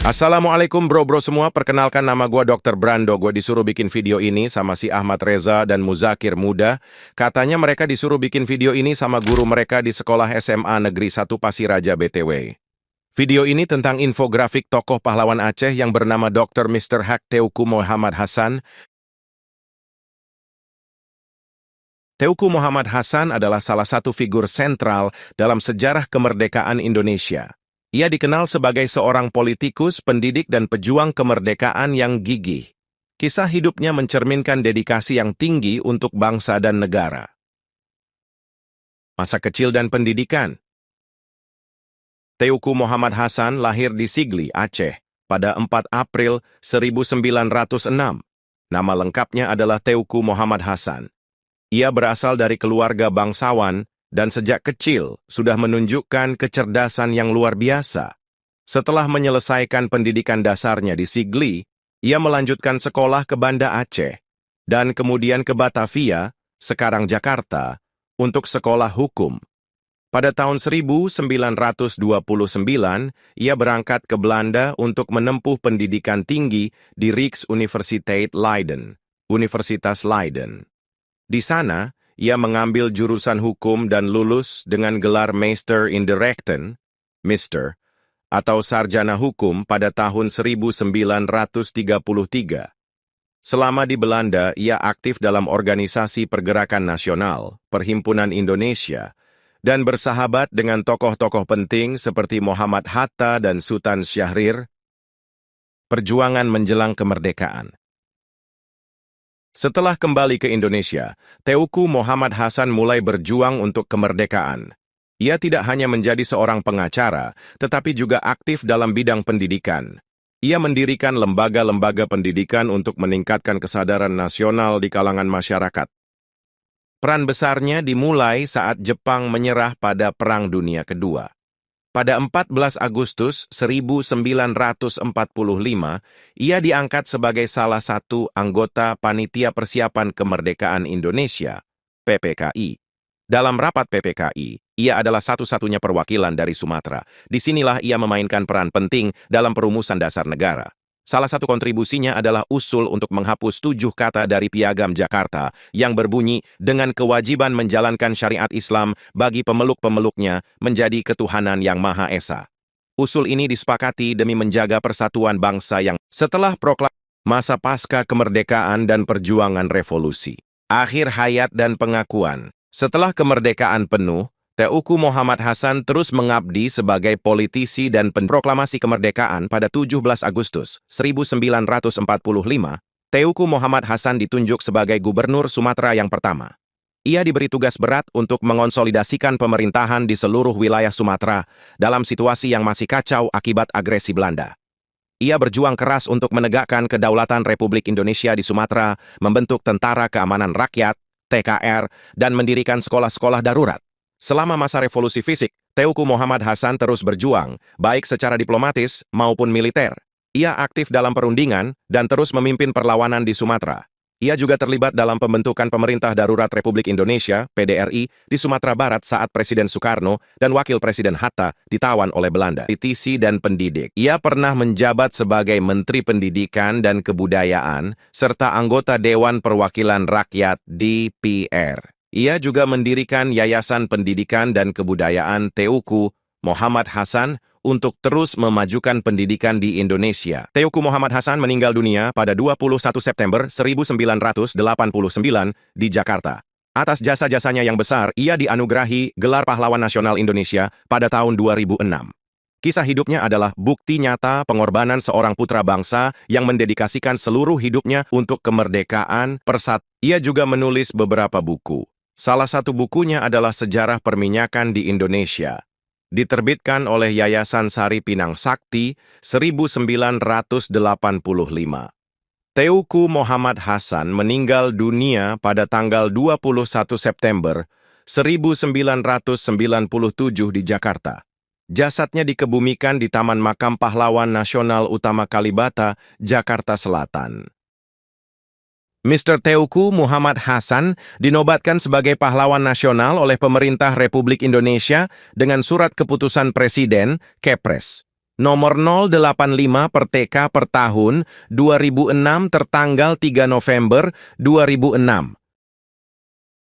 Assalamualaikum bro-bro semua, perkenalkan nama gue Dr. Brando. Gue disuruh bikin video ini sama si Ahmad Reza dan Muzakir Muda. Katanya mereka disuruh bikin video ini sama guru mereka di sekolah SMA Negeri 1 Pasiraja BTW. Video ini tentang infografik tokoh pahlawan Aceh yang bernama Dr. Mr. Haq Teuku Muhammad Hasan. Teuku Muhammad Hasan adalah salah satu figur sentral dalam sejarah kemerdekaan Indonesia. Ia dikenal sebagai seorang politikus, pendidik, dan pejuang kemerdekaan yang gigih. Kisah hidupnya mencerminkan dedikasi yang tinggi untuk bangsa dan negara. Masa kecil dan pendidikan. Teuku Muhammad Hasan lahir di Sigli, Aceh, pada 4 April 1906. Nama lengkapnya adalah Teuku Muhammad Hasan. Ia berasal dari keluarga bangsawan, dan sejak kecil sudah menunjukkan kecerdasan yang luar biasa. Setelah menyelesaikan pendidikan dasarnya di Sigli, ia melanjutkan sekolah ke Banda Aceh, dan kemudian ke Batavia, sekarang Jakarta, untuk sekolah hukum. Pada tahun 1929, ia berangkat ke Belanda untuk menempuh pendidikan tinggi di Rijksuniversiteit Leiden, Universitas Leiden. Di sana, ia mengambil jurusan hukum dan lulus dengan gelar Meester in de Rechten, Mister, atau sarjana hukum pada tahun 1933. Selama di Belanda, ia aktif dalam organisasi pergerakan nasional, Perhimpunan Indonesia, dan bersahabat dengan tokoh-tokoh penting seperti Muhammad Hatta dan Sultan Syahrir. Perjuangan menjelang kemerdekaan. Setelah kembali ke Indonesia, Teuku Muhammad Hasan mulai berjuang untuk kemerdekaan. Ia tidak hanya menjadi seorang pengacara, tetapi juga aktif dalam bidang pendidikan. Ia mendirikan lembaga-lembaga pendidikan untuk meningkatkan kesadaran nasional di kalangan masyarakat. Peran besarnya dimulai saat Jepang menyerah pada Perang Dunia Kedua. Pada 14 Agustus 1945, ia diangkat sebagai salah satu anggota Panitia Persiapan Kemerdekaan Indonesia, PPKI. Dalam rapat PPKI, ia adalah satu-satunya perwakilan dari Sumatera. Disinilah ia memainkan peran penting dalam perumusan dasar negara. Salah satu kontribusinya adalah usul untuk menghapus 7 kata dari Piagam Jakarta yang berbunyi dengan kewajiban menjalankan syariat Islam bagi pemeluk-pemeluknya menjadi ketuhanan yang Maha Esa. Usul ini disepakati demi menjaga persatuan bangsa yang setelah proklamasi masa pasca kemerdekaan dan perjuangan revolusi. Akhir hayat dan pengakuan. Setelah kemerdekaan penuh, Teuku Muhammad Hasan terus mengabdi sebagai politisi dan proklamasi kemerdekaan pada 17 Agustus 1945, Teuku Muhammad Hasan ditunjuk sebagai gubernur Sumatera yang pertama. Ia diberi tugas berat untuk mengonsolidasikan pemerintahan di seluruh wilayah Sumatera dalam situasi yang masih kacau akibat agresi Belanda. Ia berjuang keras untuk menegakkan kedaulatan Republik Indonesia di Sumatera, membentuk Tentara Keamanan Rakyat, TKR, dan mendirikan sekolah-sekolah darurat. Selama masa revolusi fisik, Teuku Muhammad Hasan terus berjuang, baik secara diplomatis maupun militer. Ia aktif dalam perundingan dan terus memimpin perlawanan di Sumatera. Ia juga terlibat dalam pembentukan Pemerintah Darurat Republik Indonesia, PDRI, di Sumatera Barat saat Presiden Soekarno dan Wakil Presiden Hatta ditawan oleh Belanda. Politisi dan pendidik. Ia pernah menjabat sebagai Menteri Pendidikan dan Kebudayaan, serta anggota Dewan Perwakilan Rakyat DPR. Ia juga mendirikan Yayasan Pendidikan dan Kebudayaan Teuku Muhammad Hasan untuk terus memajukan pendidikan di Indonesia. Teuku Muhammad Hasan meninggal dunia pada 21 September 1989 di Jakarta. Atas jasa-jasanya yang besar, ia dianugerahi Gelar Pahlawan Nasional Indonesia pada tahun 2006. Kisah hidupnya adalah bukti nyata pengorbanan seorang putra bangsa yang mendedikasikan seluruh hidupnya untuk kemerdekaan persatuan. Ia juga menulis beberapa buku. Salah satu bukunya adalah Sejarah Perminyakan di Indonesia. Diterbitkan oleh Yayasan Sari Pinang Sakti 1985. Teuku Muhammad Hasan meninggal dunia pada tanggal 21 September 1997 di Jakarta. Jasadnya dikebumikan di Taman Makam Pahlawan Nasional Utama Kalibata, Jakarta Selatan. Mr. Teuku Muhammad Hasan dinobatkan sebagai pahlawan nasional oleh pemerintah Republik Indonesia dengan surat keputusan Presiden, Kepres. Nomor 085 per TK per tahun 2006 tertanggal 3 November 2006.